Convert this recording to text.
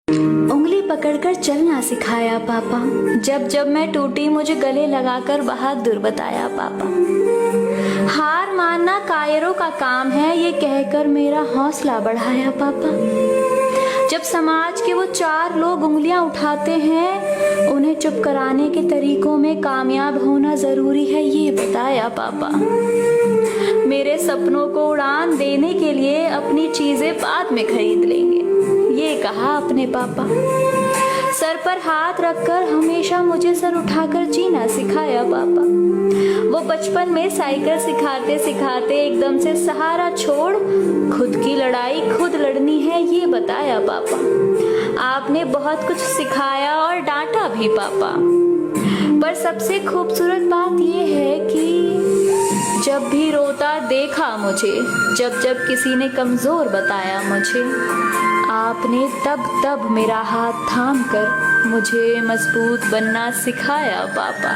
उंगली पकड़कर चलना सिखाया पापा, जब जब मैं टूटी मुझे गले लगाकर बहादुर बताया पापा। हार मानना कायरों का काम है, ये कहकर मेरा हौसला बढ़ाया पापा। जब समाज के वो 4 लोग उंगलियां उठाते हैं, उन्हें चुप कराने के तरीकों में कामयाब होना जरूरी है, ये बताया पापा। मेरे सपनों को उड़ान देने के लिए अपनी चीजें बाद में खरीद लेंगे, ये कहा अपने पापा। सर पर हाथ रखकर हमेशा मुझे सर उठाकर जीना सिखाया पापा। वो बचपन में साइकिल सिखाते सिखाते एकदम से सहारा छोड़ खुद की लड़ाई खुद लड़नी है, ये बताया पापा। आपने बहुत कुछ सिखाया और डांटा भी पापा, पर सबसे खूबसूरत बात ये है कि जब भी रोता देखा मुझे, जब जब किसी ने कमजोर बताया मुझे, आपने तब तब मेरा हाथ थाम कर मुझे मजबूत बनना सिखाया पापा।